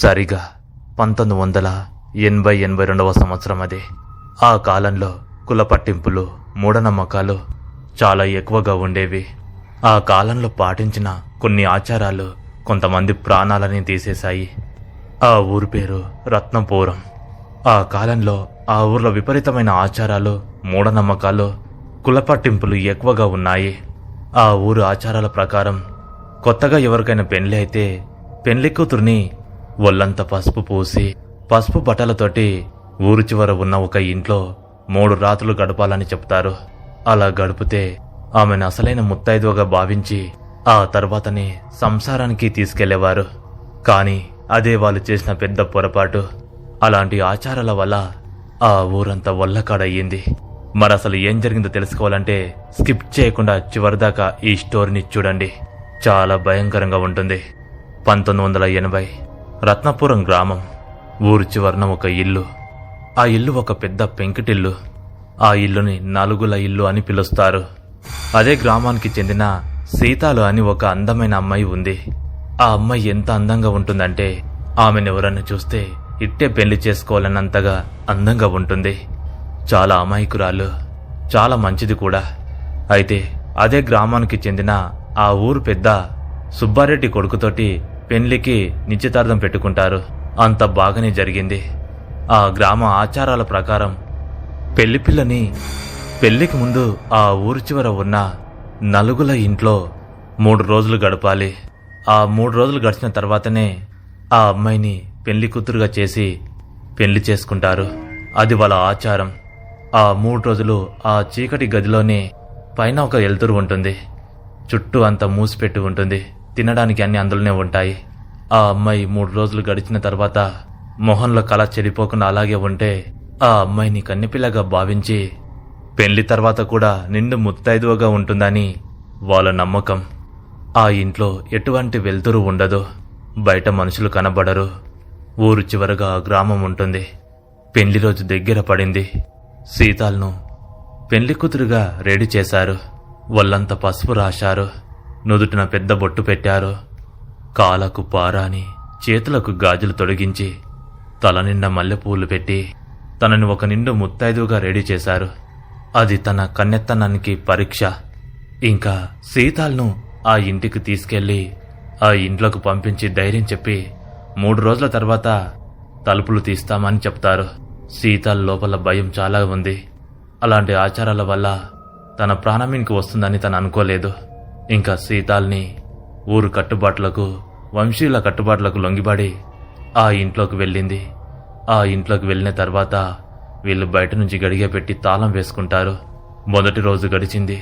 సరిగా 1982వ సంవత్సరం అది. ఆ కాలంలో కుల పట్టింపులు, మూఢనమ్మకాలు చాలా ఎక్కువగా ఉండేవి. ఆ కాలంలో పాటించిన కొన్ని ఆచారాలు కొంతమంది ప్రాణాలని తీసేశాయి. ఆ ఊరి పేరు రత్నపురం. ఆ కాలంలో ఆ ఊర్లో విపరీతమైన ఆచారాలు, మూఢనమ్మకాలు, కుల పట్టింపులు ఎక్కువగా ఉన్నాయి. ఆ ఊరు ఆచారాల ప్రకారం కొత్తగా ఎవరికైనా పెళ్లి అయితే పెళ్లి కూతుర్ని ఒళ్ళంతా పసుపు పూసి పసుపు బట్టలతోటి ఊరు చివర ఉన్న ఒక ఇంట్లో 3 రాత్రులు గడపాలని చెప్తారు. అలా గడిపితే ఆమెను అసలైన ముత్తైదువగా భావించి ఆ తర్వాతనే సంసారానికి తీసుకెళ్లేవారు. కానీ అదే వాళ్ళు చేసిన పెద్ద పొరపాటు. అలాంటి ఆచారాల వల్ల ఆ ఊరంతా వల్లకాడయ్యింది. మరసలు ఏం జరిగిందో తెలుసుకోవాలంటే స్కిప్ చేయకుండా చివరిదాకా ఈ స్టోరీని చూడండి. చాలా భయంకరంగా ఉంటుంది. 1980 రత్నపురం గ్రామం. ఊరు చివరన ఒక ఇల్లు. ఆ ఇల్లు ఒక పెద్ద పెంకుటిల్లు. ఆ ఇల్లుని నలుగుల ఇల్లు అని పిలుస్తారు. అదే గ్రామానికి చెందిన సీతాలు అని ఒక అందమైన అమ్మాయి ఉంది. ఆ అమ్మాయి ఎంత అందంగా ఉంటుందంటే ఆమెను ఎవరన్నా చూస్తే ఇట్టే పెళ్లి చేసుకోవాలన్నంతగా అందంగా ఉంటుంది. చాలా అమాయకురాలు, చాలా మంచిది కూడా. అయితే అదే గ్రామానికి చెందిన ఆ ఊరు పెద్ద సుబ్బారెడ్డి కొడుకుతోటి పెళ్లికి నిశ్చితార్థం పెట్టుకుంటారు. అంత బాగానే జరిగింది. ఆ గ్రామ ఆచారాల ప్రకారం పెళ్లి పిల్లని పెళ్లికి ముందు ఆ ఊరు చివర ఉన్న నలుగుల ఇంట్లో 3 రోజులు గడపాలి. ఆ 3 రోజులు గడిచిన తర్వాతనే ఆ అమ్మాయిని పెళ్లి కూతురుగా చేసి పెళ్లి చేసుకుంటారు. అది వాళ్ళ ఆచారం. ఆ 3 రోజులు ఆ చీకటి గదిలోనే పైన ఒక వెలుతురు ఉంటుంది. చుట్టూ అంతా మూసిపెట్టి ఉంటుంది. తినడానికి అన్ని అందులోనే ఉంటాయి. ఆ అమ్మాయి 3 రోజులు గడిచిన తర్వాత మొహంలో కళ చెడిపోకుండా అలాగే ఉంటే ఆ అమ్మాయిని కన్నెపిల్లగా భావించి పెళ్లి తర్వాత కూడా నిండు ముత్తైదువగా ఉంటుందని వాళ్ళ నమ్మకం. ఆ ఇంట్లో ఎటువంటి వెలుతురు ఉండదు. బయట మనుషులు కనబడరు. ఊరు చివరగా ఆ గ్రామం ఉంటుంది. పెళ్లి రోజు దగ్గర పడింది. సీతాలను పెళ్లి కూతురుగా రెడీ చేశారు. ఒళ్ళంతా పసుపు రాశారు. నుదుటిన పెద్ద బొట్టు పెట్టారు. కాళ్ళకు పారాని, చేతులకు గాజులు తొడిగించి తల నిండా మల్లెపూలు పెట్టి తనని ఒక నిండు ముత్తైదుగా రెడీ చేశారు. అది తన కన్నెత్తనానికి పరీక్ష. ఇంకా సీతాలను ఆ ఇంటికి తీసుకెళ్లి ఆ ఇంట్లోకి పంపించి ధైర్యం చెప్పి 3 రోజుల తర్వాత తలుపులు తీస్తామని చెప్తారు. సీతాల లోపల భయం చాలా ఉంది. అలాంటి ఆచారాల వల్ల తన ప్రాణమీనికి వస్తుందని తను అనుకోలేదు. ఇంకా సీతాల్ని ఊరు కట్టుబాట్లకు, వంశీయుల కట్టుబాట్లకు లొంగిబడి ఆ ఇంట్లోకి వెళ్ళింది. ఆ ఇంట్లోకి వెళ్ళిన తర్వాత వీళ్ళు బయట నుంచి గడియ పెట్టి తాళం వేసుకుంటారు. మొదటి రోజు గడిచింది.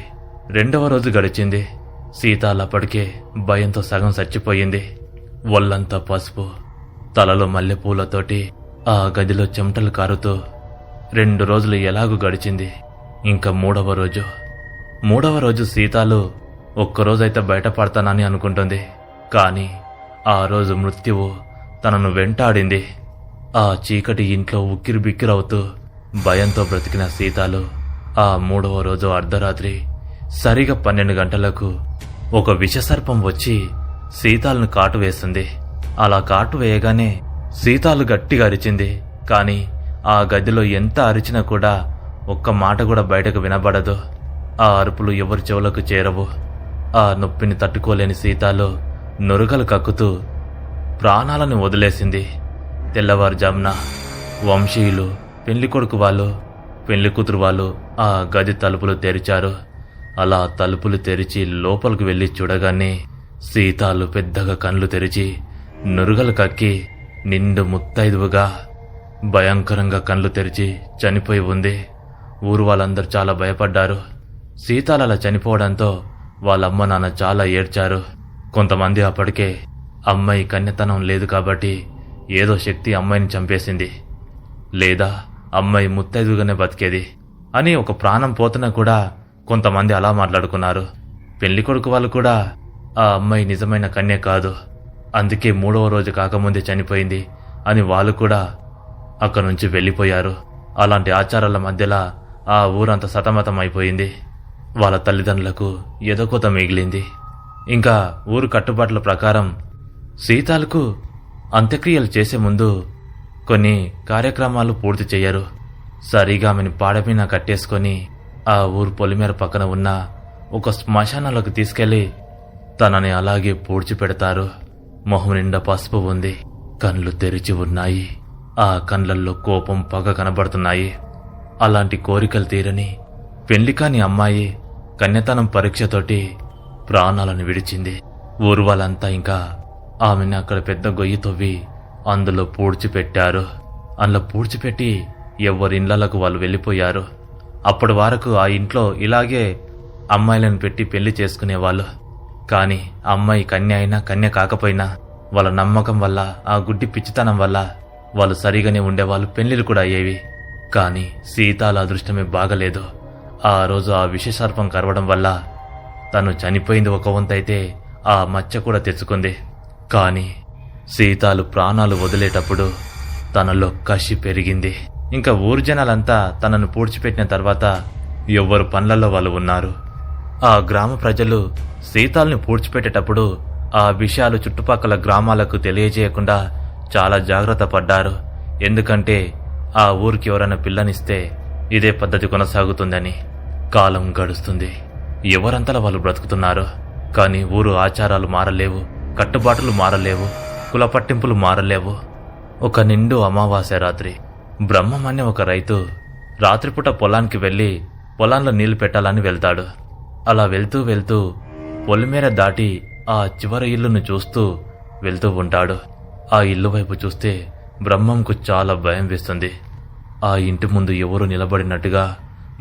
2వ రోజు గడిచింది. సీతాలు అప్పటికే భయంతో సగం చచ్చిపోయింది. ఒళ్ళంతా పసుపు, తలలో మల్లెపూలతోటి ఆ గదిలో చెమటలు కారుతూ 2 రోజులు ఎలాగూ గడిచింది. ఇంకా 3వ రోజు సీతాలు ఒక్కరోజైతే బయటపడతానని అనుకుంటుంది. కానీ ఆ రోజు మృత్యువు తనను వెంటాడింది. ఆ చీకటి ఇంట్లో ఉక్కిరిబిక్కిరవుతూ భయంతో బ్రతికిన సీతాలు ఆ 3వ రోజు అర్ధరాత్రి సరిగా 12 గంటలకు ఒక విషసర్పం వచ్చి సీతాలను కాటు వేస్తుంది. అలా కాటు వేయగానే సీతాలు గట్టిగా అరిచింది. కానీ ఆ గదిలో ఎంత అరిచినా కూడా ఒక్క మాట కూడా బయటకు వినబడదు. ఆ అరుపులు ఎవరి చెవులకు చేరవు. ఆ నొప్పిని తట్టుకోలేని సీతాలు నురుగలు కక్కుతూ ప్రాణాలను వదిలేసింది. తెల్లవారుజామున వంశీయులు, పెళ్లికొడుకు వాళ్ళు, పెళ్లి కూతురు వాళ్ళు ఆ గది తలుపులు తెరిచారు. అలా తలుపులు తెరిచి లోపలికి వెళ్లి చూడగానే సీతాలు పెద్దగా కళ్ళు తెరిచి నురుగలు కక్కి నిండు ముత్తైదువుగా భయంకరంగా కళ్ళు తెరిచి చనిపోయి ఉంది. ఊరు వాళ్ళందరూ చాలా భయపడ్డారు. సీతాలు అలా చనిపోవడంతో వాళ్ళమ్మ నాన్న చాలా ఏడ్చారు. కొంతమంది అప్పటికే అమ్మాయి కన్యతనం లేదు కాబట్టి ఏదో శక్తి అమ్మాయిని చంపేసింది, లేదా అమ్మాయి ముత్తైదుగానే బతికేది అని ఒక ప్రాణం పోతున్నా కూడా కొంతమంది అలా మాట్లాడుకున్నారు. పెళ్లి కొడుకు వాళ్ళు కూడా ఆ అమ్మాయి నిజమైన కన్య కాదు, అందుకే 3వ రోజు కాకముందే చనిపోయింది అని వాళ్ళు కూడా అక్కడి నుంచి వెళ్ళిపోయారు. అలాంటి ఆచారాల మధ్యలో ఆ ఊరంతా సతమతం అయిపోయింది. వాళ్ళ తల్లిదండ్రులకు ఎదకోత మిగిలింది. ఇంకా ఊరు కట్టుబాట్ల ప్రకారం సీతాలకు అంత్యక్రియలు చేసే ముందు కొన్ని కార్యక్రమాలు పూర్తి చేయరు. సరిగా ఆమెను పాడమీన కట్టేసుకొని ఆ ఊరు పొలిమేర పక్కన ఉన్న ఒక శ్మశానంలోకి తీసుకెళ్లి తనని అలాగే పూడ్చిపెడతారు. మొహం నిండా పసుపు ఉంది, కళ్ళు తెరిచి ఉన్నాయి. ఆ కళ్ళల్లో కోపం, పగ కనబడుతున్నాయి. అలాంటి కోరికలు తీరని పెళ్లికాని అమ్మాయి కన్యతనం పరీక్షతోటి ప్రాణాలను విడిచింది. ఊరు వాళ్ళంతా ఇంకా ఆమెను అక్కడ పెద్ద గొయ్యి తవ్వి అందులో పూడ్చిపెట్టారు. అందులో పూడ్చిపెట్టి ఎవరిళ్లకు వాళ్ళు వెళ్ళిపోయారు. అప్పటి వరకు ఆ ఇంట్లో ఇలాగే అమ్మాయిలను పెట్టి పెళ్లి చేసుకునేవాళ్ళు. కానీ అమ్మాయి కన్య అయినా కన్య కాకపోయినా వాళ్ళ నమ్మకం వల్ల, ఆ గుడ్డి పిచ్చితనం వల్ల వాళ్ళు సరిగానే ఉండేవాళ్ళు, పెళ్లిళ్ళు కూడా అయ్యేవి. కానీ సీతాల అదృష్టమే బాగలేదు. ఆ రోజు ఆ విషసర్పం కరవడం వల్ల తను చనిపోయింది ఒక వంతైతే ఆ మచ్చ కూడా తెచ్చుకుంది. కానీ సీతాలు ప్రాణాలు వదిలేటప్పుడు తనలో కషి పెరిగింది. ఇంకా ఊరు జనాలంతా తనను పూడ్చిపెట్టిన తర్వాత ఎవ్వరు పనులలో వాళ్ళు ఉన్నారు. ఆ గ్రామ ప్రజలు సీతాల్ని పూడ్చిపెట్టేటప్పుడు ఆ విషయాలు చుట్టుపక్కల గ్రామాలకు తెలియజేయకుండా చాలా జాగ్రత్త పడ్డారు. ఎందుకంటే ఆ ఊరికి ఎవరైనా పిల్లనిస్తే ఇదే పద్ధతి కొనసాగుతుందని. కాలం గడుస్తుంది, ఎవరంతలా వాళ్ళు బ్రతుకుతున్నారు. కానీ ఊరు ఆచారాలు మారలేవు, కట్టుబాటులు మారలేవు, కుల పట్టింపులు మారలేవు. ఒక నిండు అమావాస్య రాత్రి బ్రహ్మం అనే ఒక రైతు రాత్రిపూట పొలానికి వెళ్లి పొలాల్లో నీళ్లు పెట్టాలని వెళ్తాడు. అలా వెళ్తూ వెళ్తూ పొలిమేర దాటి ఆ చివరి ఇల్లును చూస్తూ వెళ్తూ ఉంటాడు. ఆ ఇల్లు వైపు చూస్తే బ్రహ్మంకు చాలా భయం వేస్తుంది. ఆ ఇంటి ముందు ఎవరు నిలబడినట్టుగా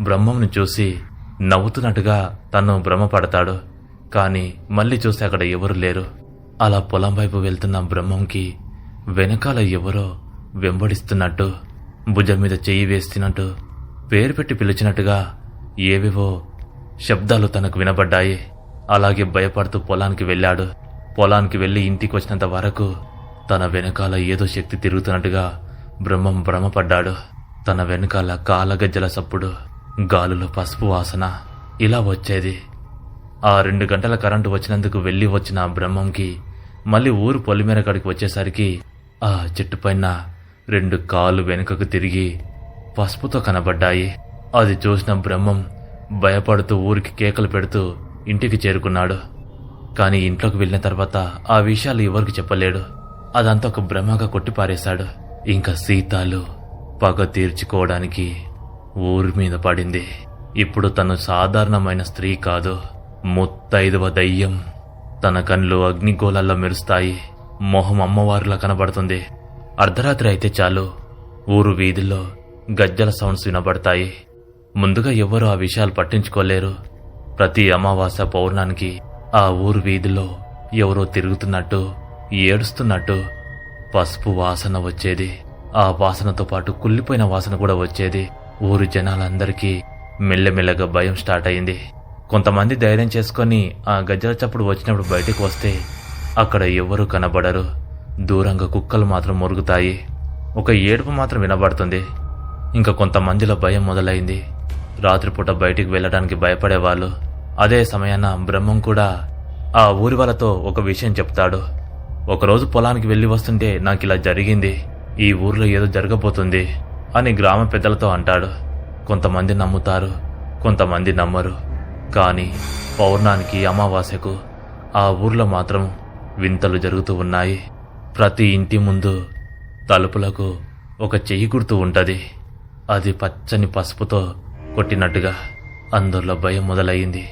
బ్రహ్మంను చూసి నవ్వుతున్నట్టుగా తను భ్రమపడతాడు. కానీ మళ్ళీ చూస్తే అక్కడ ఎవరు లేరు. అలా పొలం వైపు వెళ్తున్న బ్రహ్మంకి వెనకాల ఎవరో వెంబడిస్తున్నట్టు, భుజం మీద చెయ్యి వేస్తున్నట్టు, పేరు పెట్టి పిలిచినట్టుగా ఏవేవో శబ్దాలు తనకు వినబడ్డాయి. అలాగే భయపడుతూ పొలానికి వెళ్ళాడు. పొలానికి వెళ్లి ఇంటికి వచ్చినంత వరకు తన వెనకాల ఏదో శక్తి తిరుగుతున్నట్టుగా బ్రహ్మం భ్రమపడ్డాడు. తన వెనకాల కాలగజ్జల సప్పుడు, గాలులో పసుపు వాసన ఇలా వచ్చేది. ఆ 2 గంటల కరెంటు వచ్చినందుకు వెళ్లి వచ్చిన బ్రహ్మంకి మళ్ళీ ఊరు పొలిమేర కాడికి వచ్చేసరికి ఆ చెట్టుపైన 2 కాళ్ళు వెనుకకు తిరిగి పసుపుతో కనబడ్డాయి. అది చూసిన బ్రహ్మం భయపడుతూ ఊరికి కేకలు పెడుతూ ఇంటికి చేరుకున్నాడు. కానీ ఇంట్లోకి వెళ్ళిన తర్వాత ఆ విషయాలు ఎవరికి చెప్పలేడు. అదంతా ఒక భ్రమగా కొట్టిపారేశాడు. ఇంకా సీతాలు పగ తీర్చుకోవడానికి ఊరి మీద పడింది. ఇప్పుడు తను సాధారణమైన స్త్రీ కాదు, ముత్తైదువ దయ్యం. తన కళ్ళు అగ్నిగోళాల్లో మెరుస్తాయి, మొహం అమ్మవారిలా కనబడుతుంది. అర్ధరాత్రి అయితే చాలు ఊరు వీధుల్లో గజ్జల సౌండ్స్ వినబడతాయి. ముందుగా ఎవ్వరూ ఆ విషయాలు పట్టించుకోలేరు. ప్రతి అమావాస్య పౌర్ణానికి ఆ ఊరు వీధిలో ఎవరో తిరుగుతున్నట్టు, ఏడుస్తున్నట్టు పసుపు వాసన వచ్చేది. ఆ వాసనతో పాటు కుళ్ళిపోయిన వాసన కూడా వచ్చేది. ఊరు జనాలందరికీ మెల్లమెల్లగా భయం స్టార్ట్ అయింది. కొంతమంది ధైర్యం చేసుకొని ఆ గజ్జల చప్పుడు వచ్చినప్పుడు బయటకు వస్తే అక్కడ ఎవ్వరూ కనబడరు. దూరంగా కుక్కలు మాత్రం మొరుగుతాయి. ఒక ఏడుపు మాత్రం వినబడుతుంది. ఇంకా కొంతమందిలో భయం మొదలైంది. రాత్రిపూట బయటికి వెళ్ళడానికి భయపడేవాళ్ళు. అదే సమయాన బ్రహ్మం కూడా ఆ ఊరి వాళ్ళతో ఒక విషయం చెప్తాడు. ఒకరోజు పొలానికి వెళ్లి వస్తుంటే నాకు ఇలా జరిగింది, ఈ ఊర్లో ఏదో జరగబోతుంది అని గ్రామ పెద్దలతో అంటాడు. కొంతమంది నమ్ముతారు, కొంతమంది నమ్మరు. కానీ పౌర్ణానికి, అమావాస్యకు ఆ ఊర్లో మాత్రం వింతలు జరుగుతూ ఉన్నాయి. ప్రతి ఇంటి ముందు తలుపులకు ఒక చెయ్యి గుర్తు ఉంటది. అది పచ్చని పసుపుతో కొట్టినట్టుగా. అందరిలో భయం మొదలయ్యింది.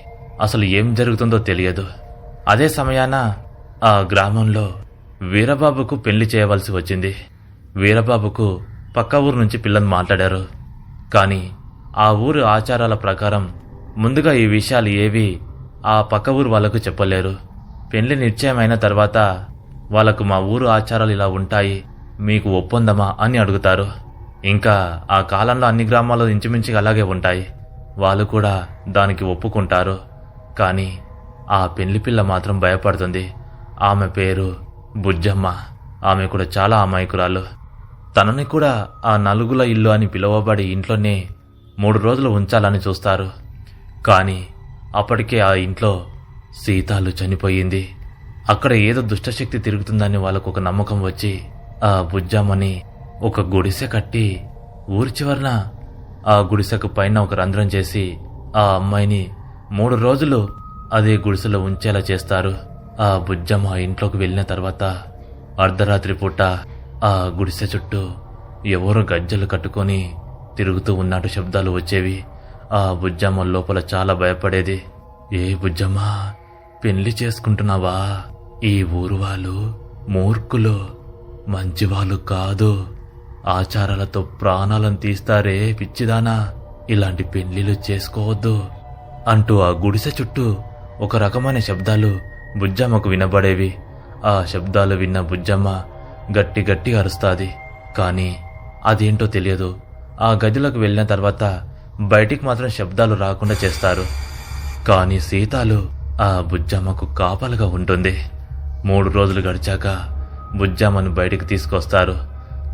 అసలు ఏం జరుగుతుందో తెలియదు. అదే సమయాన ఆ గ్రామంలో వీరబాబుకు పెళ్లి చేయవలసి వచ్చింది. వీరబాబుకు పక్క ఊరు నుంచి పిల్లని మాట్లాడారు. కానీ ఆ ఊరు ఆచారాల ప్రకారం ముందుగా ఈ విషయాలు ఏవి ఆ పక్క ఊరు వాళ్లకు చెప్పలేరు. పెళ్లి నిశ్చయమైన తర్వాత వాళ్లకు మా ఊరు ఆచారాలు ఇలా ఉంటాయి, మీకు ఒప్పందమా అని అడుగుతారు. ఇంకా ఆ కాలంలో అన్ని గ్రామాల్లో ఇంచుమించుగా అలాగే ఉంటాయి. వాళ్ళు కూడా దానికి ఒప్పుకుంటారు. కానీ ఆ పెళ్లి పిల్ల మాత్రం భయపడుతుంది. ఆమె పేరు బుజ్జమ్మ. ఆమె కూడా చాలా అమాయకురాలు. తనని కూడా ఆ నలుగుల ఇల్లు అని పిలువబడి ఇంట్లోనే 3 రోజులు ఉంచాలని చూస్తారు. కానీ అప్పటికే ఆ ఇంట్లో సీతాలు చనిపోయింది. అక్కడ ఏదో దుష్టశక్తి తిరుగుతుందని వాళ్ళకు ఒక నమ్మకం వచ్చి ఆ బుజ్జమ్మని ఒక గుడిసె కట్టి ఊరి చివరన ఆ గుడిసెకు పైన ఒక రంధ్రం చేసి ఆ అమ్మాయిని 3 రోజులు అదే గుడిసెలో ఉంచేలా చేస్తారు. ఆ బుజ్జమ్మ ఇంట్లోకి వెళ్ళిన తర్వాత అర్ధరాత్రి పూట ఆ గుడిసె చుట్టూ ఎవరో గజ్జలు కట్టుకొని తిరుగుతూ ఉన్నట్టు శబ్దాలు వచ్చేవి. ఆ బుజ్జమ్మ లోపల చాలా భయపడేది. ఏ బుజ్జమ్మ, పెళ్లి చేసుకుంటున్నావా? ఈ ఊరు వాళ్ళు మూర్ఖులు, మంచివాళ్ళు కాదు. ఆచారాలతో ప్రాణాలను తీస్తారే పిచ్చిదానా, ఇలాంటి పెళ్లిళ్ళు చేసుకోవద్దు అంటూ ఆ గుడిసె చుట్టూ ఒక రకమైన శబ్దాలు బుజ్జమ్మకు వినబడేవి. ఆ శబ్దాలు విన్న బుజ్జమ్మ గట్టి గట్టి అరుస్తాది. కానీ అదేంటో తెలియదు. ఆ గదిలోకి వెళ్ళిన తర్వాత బయటికి మాత్రం శబ్దాలు రాకుండా చేస్తారు. కానీ సీతాలు ఆ బుజ్జమ్మకు కాపలుగా ఉంటుంది. 3 రోజులు గడిచాక బుజ్జమ్మను బయటికి తీసుకొస్తారు.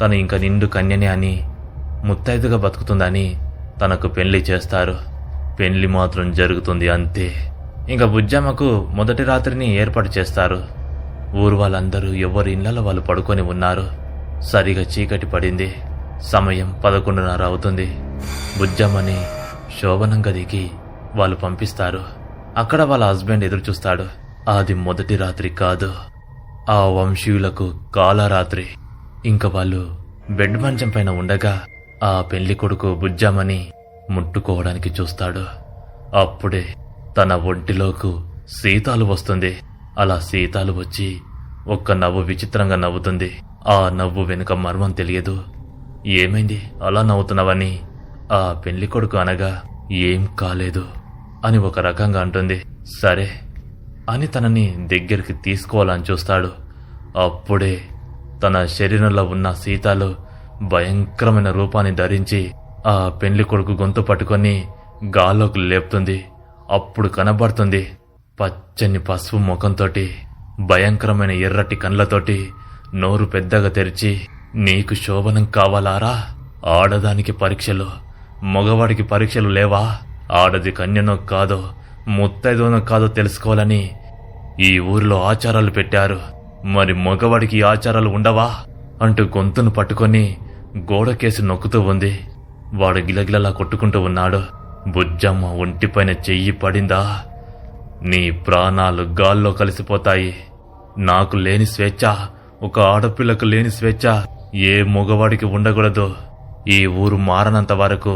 తను ఇంక నిండు కన్యనే అని, ముత్తైదుగా బతుకుతుందని తనకు పెళ్లి చేస్తారు. పెళ్లి మాత్రం జరుగుతుంది అంతే. ఇంకా బుజ్జమ్మకు మొదటి రాత్రిని ఏర్పాటు చేస్తారు. ఊరు వాళ్ళందరూ ఎవరి ఇళ్లలో వాళ్ళు పడుకొని ఉన్నారు. సరిగా చీకటి పడింది. సమయం 11:30 అవుతుంది. బుజ్జమ్మని శోభనం గదికి వాళ్ళు పంపిస్తారు. అక్కడ వాళ్ళ హస్బెండ్ ఎదురు చూస్తాడు. అది మొదటి రాత్రి కాదు, ఆ వంశీయులకు కాలరాత్రి. ఇంక వాళ్ళు బెడ్ మంచం పైన ఉండగా ఆ పెళ్లి కొడుకు బుజ్జమ్మని ముట్టుకోవడానికి చూస్తాడు. అప్పుడే తన ఒంటిలోకి సీతాలు వస్తుంది. అలా సీతాలు వచ్చి ఒక్క నవ్వు విచిత్రంగా నవ్వుతుంది. ఆ నవ్వు వెనుక మర్మం తెలియదు. ఏమైంది అలా నవ్వుతున్నావని ఆ పెళ్లి కొడుకు అనగా, ఏం కాలేదు అని ఒక రకంగా అంటుంది. సరే అని తనని దగ్గరికి తీసుకోవాలని చూస్తాడు. అప్పుడే తన శరీరంలో ఉన్న సీతాలు భయంకరమైన రూపాన్ని ధరించి ఆ పెళ్లి కొడుకు గొంతు పట్టుకొని గాల్లోకి లేపుతుంది. అప్పుడు కనబడుతుంది పచ్చని పసుపు ముఖంతోటి, భయంకరమైన ఎర్రటి కండ్లతోటి, నోరు పెద్దగా తెరిచి, నీకు శోభనం కావాలారా? ఆడదానికి పరీక్షలు, మగవాడికి పరీక్షలు లేవా? ఆడది కన్యనో కాదో, ముత్తైదోనో కాదో తెలుసుకోవాలని ఈ ఊరిలో ఆచారాలు పెట్టారు. మరి మగవాడికి ఆచారాలు ఉండవా అంటూ గొంతును పట్టుకొని గోడకేసి నొక్కుతూ ఉంది. వాడు గిలగిలలా కొట్టుకుంటూ ఉన్నాడు. బుజ్జమ్మ ఒంటిపైన చెయ్యి పడిందా, నీ ప్రాణాలు గాల్లో కలిసిపోతాయి. నాకు లేని స్వేచ్ఛ, ఒక ఆడపిల్లకు లేని స్వేచ్ఛ ఏ మగవాడికి ఉండకూడదు. ఈ ఊరు మారనంత వరకు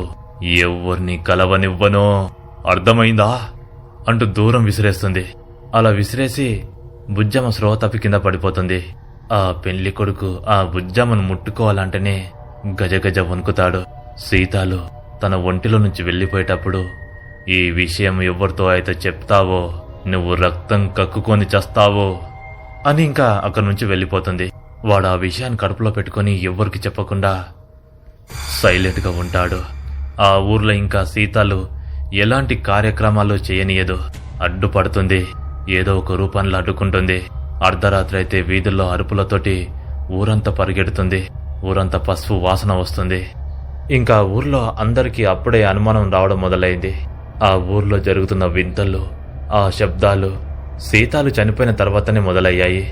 ఎవ్వరిని కలవనివ్వనో, అర్థమైందా అంటూ దూరం విసిరేస్తుంది. అలా విసిరేసి బుజ్జమ్మ స్పృహ తప్పి కింద పడిపోతుంది. ఆ పెళ్లి కొడుకు ఆ బుజ్జమ్మను ముట్టుకోవాలంటేనే గజగజ వణుకుతాడు. సీతాలు తన ఒంటిలో నుంచి వెళ్ళిపోయేటప్పుడు, ఈ విషయం ఎవరితో అయితే చెప్తావో నువ్వు రక్తం కక్కుకొని చస్తావో అని ఇంకా అక్కడి నుంచి వెళ్ళిపోతుంది. వాడు ఆ విషయాన్ని కడుపులో పెట్టుకుని ఎవ్వరికి చెప్పకుండా సైలెంట్గా ఉంటాడు. ఆ ఊర్లో ఇంకా సీతాలు ఎలాంటి కార్యక్రమాలు చేయనీయదు. అడ్డుపడుతుంది, ఏదో ఒక రూపంలో అడ్డుకుంటుంది. అర్ధరాత్రి అయితే వీధుల్లో అరుపులతోటి ఊరంతా పరిగెడుతుంది. ఊరంతా పసుపు వాసన వస్తుంది. ఇంకా ఊర్లో అందరికీ అప్పుడే అనుమానం రావడం మొదలైంది. ఆ ఊర్లో జరుగుతున్న వింతలు, ఆ శబ్దాలు సీతాలు చనిపోయిన తర్వాతనే మొదలయ్యాయి.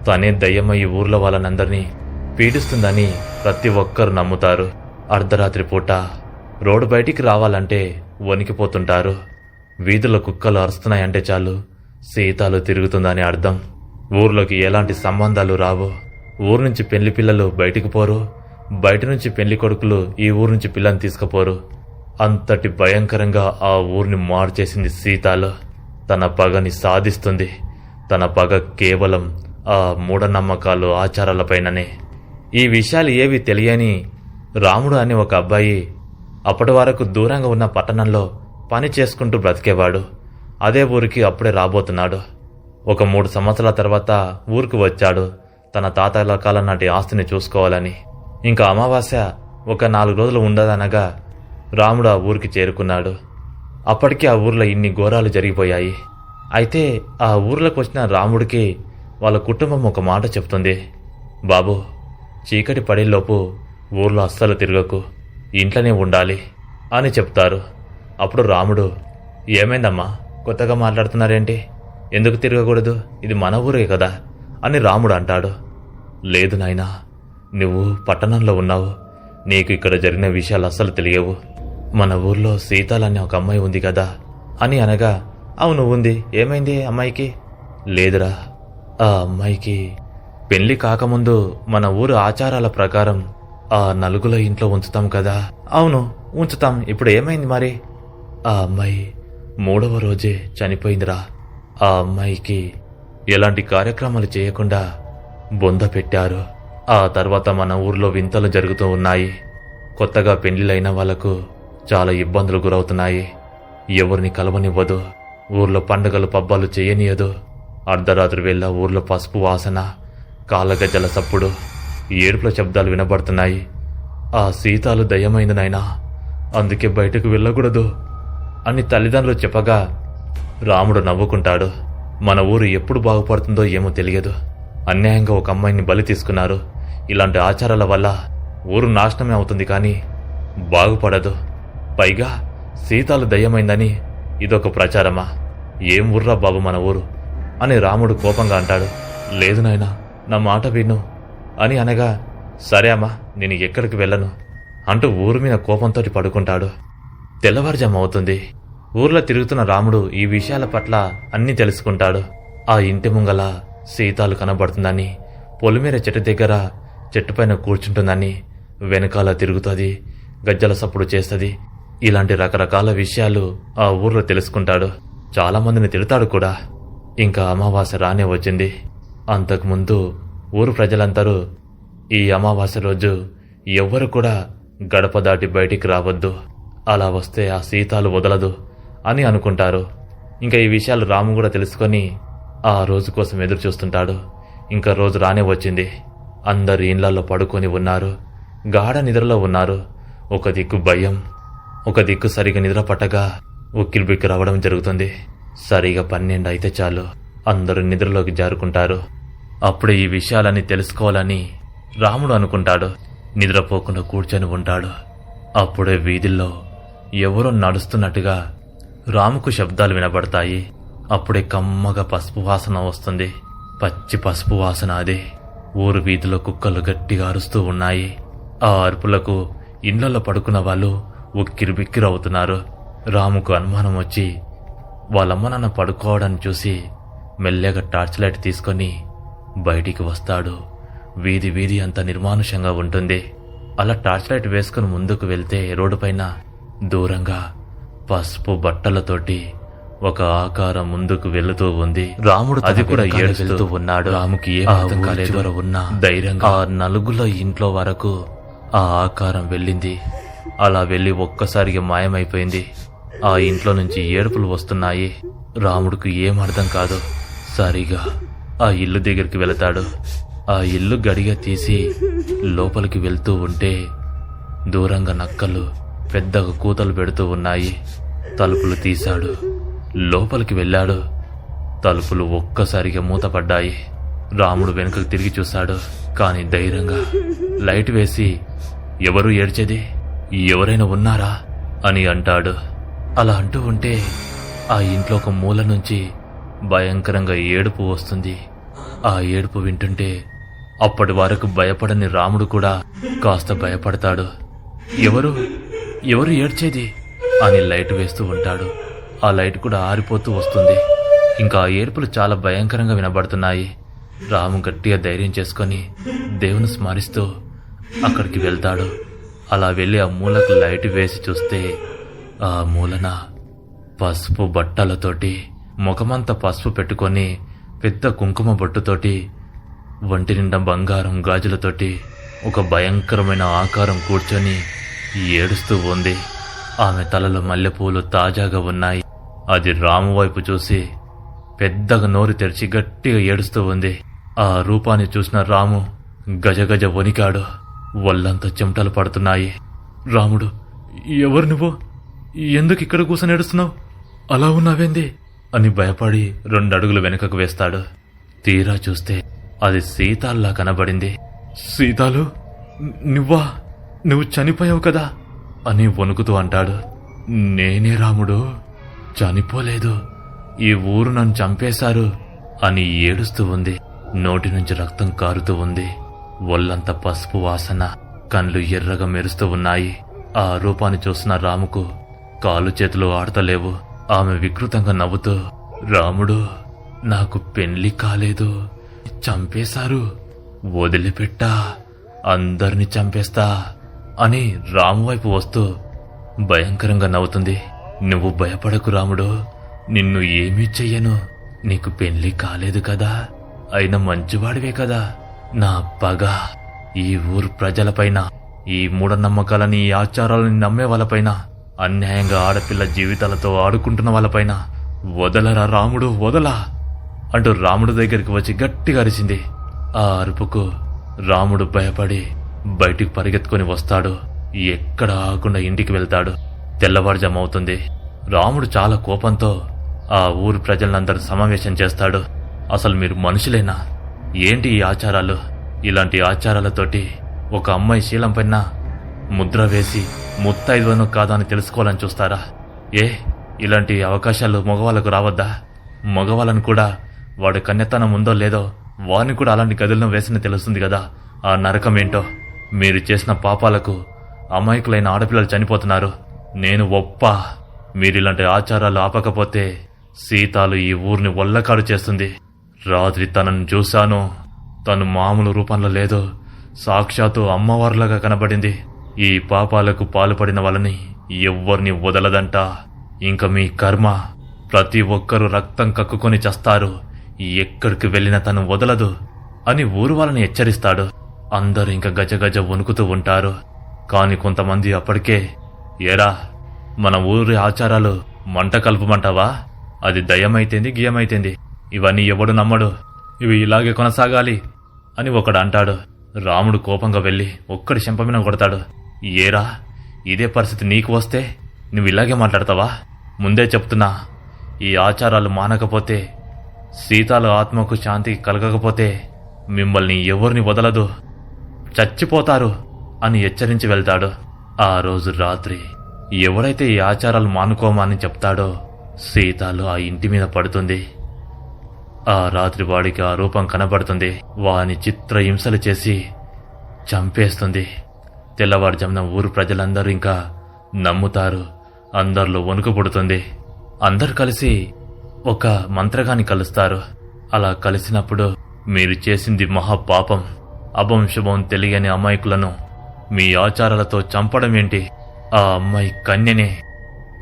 తనే దయ్యమయ్యి ఊర్లో వాళ్ళనందరినీ పీడిస్తుందని ప్రతి ఒక్కరు నమ్ముతారు. అర్ధరాత్రి పూట రోడ్డు బయటికి రావాలంటే వణికిపోతుంటారు. వీధుల కుక్కలు అరుస్తున్నాయంటే చాలు సీతాలు తిరుగుతుందని అర్థం. ఊర్లోకి ఎలాంటి సంబంధాలు రావు. ఊరు నుంచి పెళ్లి పిల్లలు బయటికి పోరు, బయట నుంచి పెళ్లి కొడుకులు ఈ ఊరు నుంచి పిల్లని తీసుకుపోరు. అంతటి భయంకరంగా ఆ ఊరిని మార్చేసింది సీతాలు. తన పగని సాధిస్తుంది. తన పగ కేవలం ఆ మూఢనమ్మకాలు, ఆచారాలపైననే. ఈ విషయాలు ఏవి తెలియని రాముడు అనే ఒక అబ్బాయి అప్పటి వరకు దూరంగా ఉన్న పట్టణంలో పని చేసుకుంటూ బ్రతికేవాడు. అదే ఊరికి అప్పుడే రాబోతున్నాడు. ఒక 3 సంవత్సరాల తర్వాత ఊరికి వచ్చాడు తన తాతల కాలం నాటి ఆస్తిని చూసుకోవాలని. ఇంకా అమావాస్య ఒక 4 రోజులు ఉండదనగా రాముడు ఆ ఊరికి చేరుకున్నాడు. అప్పటికి ఆ ఊర్లో ఇన్ని ఘోరాలు జరిగిపోయాయి. అయితే ఆ ఊర్లోకి వచ్చిన రాముడికి వాళ్ళ కుటుంబం ఒక మాట చెప్తుంది. బాబు, చీకటి పడేలోపు ఊర్లో అస్సలు తిరగకు, ఇంట్లోనే ఉండాలి అని చెప్తారు. అప్పుడు రాముడు, ఏమైందమ్మా, కొత్తగా మాట్లాడుతున్నారేంటి? ఎందుకు తిరగకూడదు? ఇది మన ఊరే కదా అని రాముడు అంటాడు. లేదు నాయనా, నువ్వు పట్టణంలో ఉన్నావు, నీకు ఇక్కడ జరిగిన విషయాలు అస్సలు తెలియవు. మన ఊర్లో సీతాలని ఒక అమ్మాయి ఉంది కదా అని అనగా, అవును ఉంది, ఏమైంది అమ్మాయికి? లేదురా, ఆ అమ్మాయికి పెళ్లి కాకముందు మన ఊరు ఆచారాల ప్రకారం ఆ నలుగుల ఇంట్లో ఉంచుతాం కదా. అవును ఉంచుతాం, ఇప్పుడు ఏమైంది మరి? ఆ అమ్మాయి 3వ రోజే చనిపోయిందిరా. ఆ అమ్మాయికి ఎలాంటి కార్యక్రమాలు చేయకుండా బొంద పెట్టారు. ఆ తర్వాత మన ఊర్లో వింతలు జరుగుతూ ఉన్నాయి. కొత్తగా పెళ్లిళ్ళైన వాళ్లకు చాలా ఇబ్బందులు గురవుతున్నాయి. ఎవరిని కలవనివ్వదు, ఊర్లో పండుగలు పబ్బాలు చేయనీయదు. అర్ధరాత్రి వేళ ఊర్లో పసుపు వాసన, కాళ్ళగజ్జల సప్పుడు, ఏడుపుల శబ్దాలు వినబడుతున్నాయి. ఆ సీతాలు దయ్యమైంది నాయనా, అందుకే బయటకు వెళ్ళకూడదు అని తల్లిదండ్రులు చెప్పగా రాముడు నవ్వుకుంటాడు. మన ఊరు ఎప్పుడు బాగుపడుతుందో ఏమో తెలియదు. అన్యాయంగా ఒక అమ్మాయిని బలి తీసుకున్నారు. ఇలాంటి ఆచారాల వల్ల ఊరు నాశనమే అవుతుంది కానీ బాగుపడదు. పైగా సీతాలు దయ్యమైందని ఇదొక ప్రచారమా? ఏం ఊర్రా బాబు మన ఊరు అని రాముడు కోపంగా అంటాడు. లేదు నాయనా, నా మాట విను అని అనగా, సరే అమ్మా, నేను ఎక్కడికి వెళ్ళను అంటూ ఊరు మీద కోపంతో పడుకుంటాడు. తెల్లవారుజాము అవుతుంది. ఊర్లో తిరుగుతున్న రాముడు ఈ విషయాల పట్ల అన్నీ తెలుసుకుంటాడు. ఆ ఇంటి ముంగల సీతాలు కనబడుతుందని, పొలిమేర చెట్టు దగ్గర చెట్టుపైన కూర్చుంటుందని, వెనకాల తిరుగుతుంది, గజ్జల సప్పుడు చేస్తుంది. ఇలాంటి రకరకాల విషయాలు ఆ ఊర్లో తెలుసుకుంటాడు. చాలామందిని తిడతాడు కూడా. ఇంకా అమావాస్య రానే వచ్చింది. అంతకుముందు ఊరు ప్రజలందరూ ఈ అమావాస్య రోజు ఎవ్వరు కూడా గడప దాటి బయటికి రావద్దు, అలా వస్తే ఆ సీతాలు వదలదు అని అనుకుంటారు. ఇంకా ఈ విషయాలు రాము కూడా తెలుసుకొని ఆ రోజు కోసం ఎదురు చూస్తుంటాడు. ఇంకా రోజు రానే వచ్చింది. అందరు ఇండ్లలో పడుకొని ఉన్నారు, గాఢ నిద్రలో ఉన్నారు. ఒక దిక్కు భయం, ఒక దిక్కు సరిగా నిద్ర పట్టగా ఉక్కిరిబిక్కి రావడం జరుగుతుంది. సరిగా 12 అయితే చాలు, అందరూ నిద్రలోకి జారుకుంటారు. అప్పుడు ఈ విషయాలన్నీ తెలుసుకోవాలని రాముడు అనుకుంటాడు. నిద్రపోకుండా కూర్చొని ఉంటాడు. అప్పుడే వీధుల్లో ఎవరో నడుస్తున్నట్టుగా రాముకు శబ్దాలు వినబడతాయి. అప్పుడే కమ్మగా పసుపు వాసన వస్తుంది. పచ్చి పసుపు వాసన అది. ఊరు వీధిలో కుక్కలు గట్టిగా అరుస్తూ ఉన్నాయి. ఆ అరుపులకు ఇండ్లలో పడుకున్న వాళ్ళు ఉక్కిరిబిక్కిరవుతున్నారు. రాముకు అనుమానం వచ్చి వాళ్ళమ్మ నాన్న పడుకోవడాన్ని చూసి మెల్లగా టార్చ్ లైట్ తీసుకొని బయటికి వస్తాడు. వీధి వీధి అంతా నిర్మానుషంగా ఉంటుంది. అలా టార్చ్ లైట్ వేసుకుని ముందుకు వెళ్తే రోడ్డు పైన దూరంగా పసుపు బట్టలతోటి ఒక ఆకారం ముందుకు వెళుతూ ఉంది. రాముడు అది కూడా ఏడుస్తూ ఉన్నాడు. రాముకి ఏ అర్థం కాలేదు. ఉన్నా ధైర్యంగా ఆ నలుగుల ఇంట్లో వరకు ఆ ఆకారం వెళ్ళింది. అలా వెళ్ళి ఒక్కసారిగా మాయమైపోయింది. ఆ ఇంట్లో నుంచి ఏడుపులు వస్తున్నాయి. రాముడికి ఏం అర్థం కాదు. సరిగా ఆ ఇల్లు దగ్గరికి వెళతాడు. ఆ ఇల్లు గడిగ తీసి లోపలికి వెళ్తూ ఉంటే దూరంగా నక్కలు పెద్దగా కూతలు పెడుతూ ఉన్నాయి. తలుపులు తీశాడు. లోపలికి వెళ్ళాడు. తలుపులు ఒక్కసారిగా మూతపడ్డాయి. రాముడు వెనుకకు తిరిగి చూశాడు. కాని ధైర్యంగా లైట్ వేసి, ఎవరు ఏడ్చేది, ఎవరైనా ఉన్నారా అని అంటాడు. అలా అంటూ ఉంటే ఆ ఇంట్లో ఒక మూల నుంచి భయంకరంగా ఏడుపు వస్తుంది. ఆ ఏడుపు వింటుంటే అప్పటి వరకు భయపడని రాముడు కూడా కాస్త భయపడతాడు. ఎవరు ఏడ్చేది అని లైట్ వేస్తూ ఉంటాడు. ఆ లైట్ కూడా ఆరిపోతూ వస్తుంది. ఇంకా ఆ ఏడుపులు చాలా భయంకరంగా వినబడుతున్నాయి. రాము గట్టిగా ధైర్యం చేసుకొని దేవుని స్మరిస్తూ అక్కడికి వెళ్తాడు. అలా వెళ్ళి ఆ మూలకు లైట్ వేసి చూస్తే ఆ మూలన పసుపు బట్టలతోటి, ముఖమంతా పసుపు పెట్టుకొని, పెద్ద కుంకుమ బొట్టుతోటి, ఒంటి నిండా బంగారం గాజులతోటి ఒక భయంకరమైన ఆకారం కూర్చొని ఏడుస్తూ ఉంది. ఆమె తలలో మల్లెపూలు తాజాగా ఉన్నాయి. అది రాము వైపు చూసి పెద్దగా నోరు తెరిచి గట్టిగా ఏడుస్తూ ఉంది. ఆ రూపాన్ని చూసిన రాము గజగజ వణికాడు. ఒళ్ళంతా చెమటలు పడుతున్నాయి. రాముడు, ఎవరు నువ్వు? ఎందుకు ఇక్కడ కూర్చొని ఏడుస్తున్నావు? అలా ఉన్నావేంది అని భయపడి 2 అడుగులు వెనుకకు వేస్తాడు. తీరా చూస్తే అది సీతాల్లా కనబడింది. సీతాలు, నువ్వు చనిపోయావు కదా అని వణుకుతూ అంటాడు. నేనే రాముడు, చనిపోలేదు. ఈ ఊరు నన్ను చంపేశారు అని ఏడుస్తూ ఉంది. నోటి నుంచి రక్తం కారుతూ ఉంది. ఒళ్ళంతా పసుపు వాసన, కళ్ళు ఎర్రగా మెరుస్తూ ఉన్నాయి. ఆ రూపాన్ని చూసిన రాముకు కాలు చేతులు ఆడతలేవు. ఆమె వికృతంగా నవ్వుతూ, రాముడు, నాకు పెళ్లి కాలేదు, చంపేశారు, వదిలిపెట్టా, అందరినీ చంపేస్తా అని రాము వైపు వస్తూ భయంకరంగా నవ్వుతుంది. నువ్వు భయపడకు రాముడు, నిన్ను ఏమీ చెయ్యను, నీకు పెళ్లి కాలేదు కదా, అయినా మంచివాడివే కదా. నా పగ ఈ ఊరు ప్రజలపైన, ఈ మూఢనమ్మకాలని, ఈ ఆచారాలని నమ్మే వాళ్ళపైన, అన్యాయంగా ఆడపిల్ల జీవితాలతో ఆడుకుంటున్న వాళ్ళపైన వదలరా రాముడు, వదలా అంటూ రాముడు దగ్గరికి వచ్చి గట్టిగా అరిచింది. ఆ అరుపుకు రాముడు భయపడి బయటికి పరిగెత్తుకుని వస్తాడు. ఎక్కడ ఆగకుండా ఇంటికి వెళ్తాడు. తెల్లవారుజామవుతుంది. రాముడు చాలా కోపంతో ఆ ఊరు ప్రజలందరూ సమావేశం చేస్తాడు. అసలు మీరు మనుషులేనా? ఏంటి ఈ ఆచారాలు? ఇలాంటి ఆచారాలతోటి ఒక అమ్మాయి శీలం పైన ముద్ర వేసి ముత్తైదువను కాదా అని తెలుసుకోవాలని చూస్తారా? ఇలాంటి అవకాశాలు మగవాళ్ళకు రావద్దా? మగవాళ్ళను కూడా వాడి కన్యతనం ఉందో లేదో వారిని కూడా అలాంటి గదులను వేసిన తెలుస్తుంది కదా ఆ నరకమేంటో. మీరు చేసిన పాపాలకు అమాయకులైన ఆడపిల్లలు చనిపోతున్నారు. నేను మీరిలాంటి ఆచారాలు ఆపకపోతే సీతాలు ఈ ఊరిని వల్లకాడు చేస్తుంది. రాత్రి తనను చూశాను. తను మామూలు రూపంలో లేదు, సాక్షాత్తు అమ్మవారులాగా కనబడింది. ఈ పాపాలకు పాల్పడిన వాళ్ళని ఎవ్వరిని వదలదంట. ఇంక మీ కర్మ, ప్రతి ఒక్కరూ రక్తం కక్కుకొని చస్తారు. ఎక్కడికి వెళ్ళినా తను వదలదు అని ఊరు వాళ్ళని హెచ్చరిస్తాడు. అందరూ ఇంక గజగజ వణుకుతూ ఉంటారు. కాని కొంతమంది అప్పటికే, ఏరా, మన ఊరి ఆచారాలు మంట కలుపమంటావా? అది దయ్యమైతేంది, గియమైతేంది, ఇవన్నీ ఎవడు నమ్మడు, ఇవి ఇలాగే కొనసాగాలి అని ఒకడు అంటాడు. రాముడు కోపంగా వెళ్లి ఒక్కడి చెంపమిన కొడతాడు. ఏరా, ఇదే పరిస్థితి నీకు వస్తే నువ్వు ఇలాగే మాట్లాడతావా? ముందే చెప్తున్నా, ఈ ఆచారాలు మానకపోతే, సీతాల ఆత్మకు శాంతి కలగకపోతే మిమ్మల్ని ఎవరిని వదలదు, చచ్చిపోతారు అని హెచ్చరించి వెళ్తాడు. ఆ రోజు రాత్రి ఎవరైతే ఈ ఆచారాలు మానుకోమని చెప్తాడో సీతాలు ఆ ఇంటి మీద పడుతుంది. ఆ రాత్రి వాడికి ఆ రూపం కనబడుతుంది. వాని చిత్ర హింసలు చేసి చంపేస్తుంది. తెల్లవారుజామున ఊరు ప్రజలందరూ ఇంకా నమ్ముతారు. అందరిలో వణుకు పుడుతుంది. అందరు కలిసి ఒక మంత్రగాన్ని కలుస్తారు. అలా కలిసినప్పుడు, మీరు చేసింది మహాపాపం, అభంశుభం తెలియని అమాయకులను మీ ఆచారాలతో చంపడం ఏంటి? ఆ అమ్మాయి కన్యనే.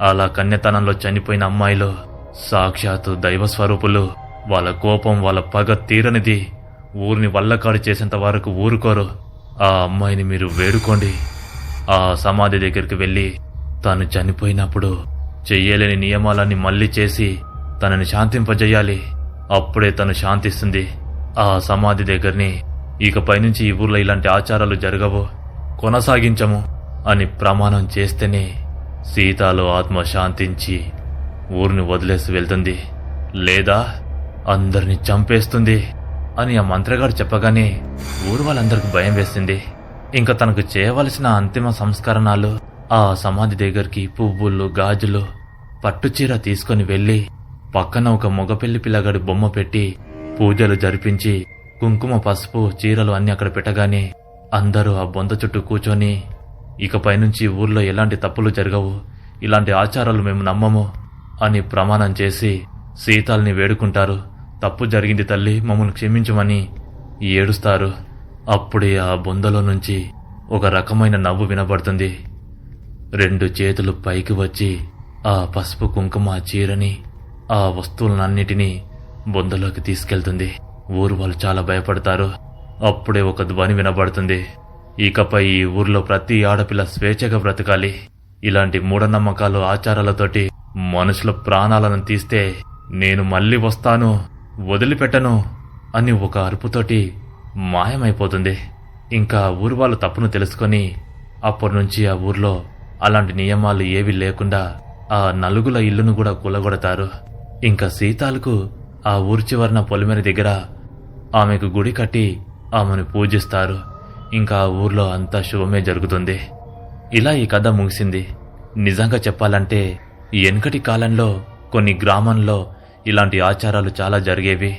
అలా కన్యతనంలో చనిపోయిన అమ్మాయిలు సాక్షాత్తు దైవస్వరూపులు. వాళ్ళ కోపం, వాళ్ళ పగ తీరనిది. ఊరిని వల్లకాడు చేసేంత వరకు ఊరుకోరు. ఆ అమ్మాయిని మీరు వేడుకోండి. ఆ సమాధి దగ్గరికి వెళ్ళి తాను చనిపోయినప్పుడు చెయ్యలేని నియమాలన్నీ మళ్లీ చేసి తనని శాంతింపజేయాలి. అప్పుడే తను శాంతిస్తుంది. ఆ సమాధి దగ్గరని ఇకపై నుంచి ఈ ఊర్లో ఇలాంటి ఆచారాలు జరగవు, కొనసాగించము అని ప్రమాణం చేస్తేనే సీతాలో ఆత్మ శాంతించి ఊరిని వదిలేసి వెళ్తుంది, లేదా అందరినీ చంపేస్తుంది అని ఆ మంత్రగాడు చెప్పగానే ఊరు వాళ్ళందరికీ భయం వేసింది. ఇంకా తనకు చేయవలసిన అంతిమ సంస్కరణాలు ఆ సమాధి దగ్గరికి పువ్వులు, గాజులు, పట్టుచీర తీసుకుని వెళ్లి పక్కన ఒక మగపెళ్లి పిల్లగాడి బొమ్మ పెట్టి పూజలు జరిపించి కుంకుమ, పసుపు, చీరలు అన్ని అక్కడ పెట్టగానే అందరూ ఆ బొంద చుట్టూ కూర్చొని, ఇకపై నుంచి ఊర్లో ఎలాంటి తప్పులు జరగవు, ఇలాంటి ఆచారాలు మేము నమ్మము అని ప్రమాణం చేసి సీతాల్ని వేడుకుంటారు. తప్పు జరిగింది తల్లి, మమ్మల్ని క్షమించమని ఏడుస్తారు. అప్పుడే ఆ బొందలో నుంచి ఒక రకమైన నవ్వు వినబడుతుంది. 2 చేతులు పైకి వచ్చి ఆ పసుపు, కుంకుమ, చీరని, ఆ వస్తువులన్నిటినీ బొందలోకి తీసుకెళ్తుంది. ఊరు వాళ్ళు చాలా భయపడతారు. అప్పుడే ఒక ధ్వని వినబడుతుంది. ఇకపై ఈ ఊర్లో ప్రతి ఆడపిల్ల స్వేచ్ఛగా బ్రతకాలి. ఇలాంటి మూఢనమ్మకాలు, ఆచారాలతోటి మనుషుల ప్రాణాలను తీస్తే నేను మళ్ళీ వస్తాను, వదిలిపెట్టను అని ఒక అరుపుతోటి మాయమైపోతుంది. ఇంకా ఊరు వాళ్ళు తప్పును తెలుసుకొని అప్పటినుంచి ఆ ఊర్లో అలాంటి నియమాలు ఏవీ లేకుండా ఆ నలుగుల ఇల్లును కూడా కూలగొడతారు. ఇంకా సీతాలకు ఆ ఊరి చివరన పొలిమేర దగ్గర ఆమెకు గుడి కట్టి ఆమెను పూజిస్తారు. ఇంకా ఆ ఊర్లో అంతా శుభమే జరుగుతుంది. ఇలా ఈ కథ ముగిసింది. నిజంగా చెప్పాలంటే ఎనకటి కాలంలో కొన్ని గ్రామంలో ఇలాంటి ఆచారాలు చాలా జరిగేవి.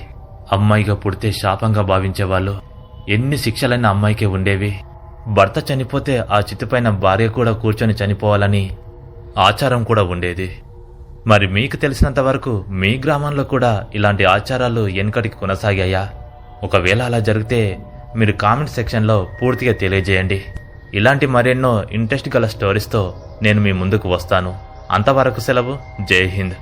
అమ్మాయిగా పుడితే శాపంగా భావించేవాళ్ళు. ఎన్ని శిక్షలైన అమ్మాయికే ఉండేవి. భర్త చనిపోతే ఆ చితిపైన భార్య కూడా కూర్చొని చనిపోవాలని ఆచారం కూడా ఉండేది. మరి మీకు తెలిసినంత వరకు మీ గ్రామంలో కూడా ఇలాంటి ఆచారాలు వెనుకటికి కొనసాగాయా? ఒకవేళ అలా జరిగితే మీరు కామెంట్ సెక్షన్లో పూర్తిగా తెలియజేయండి. ఇలాంటి మరెన్నో ఇంట్రెస్ట్ గల స్టోరీస్తో నేను మీ ముందుకు వస్తాను. అంతవరకు సెలవు. జై హింద్.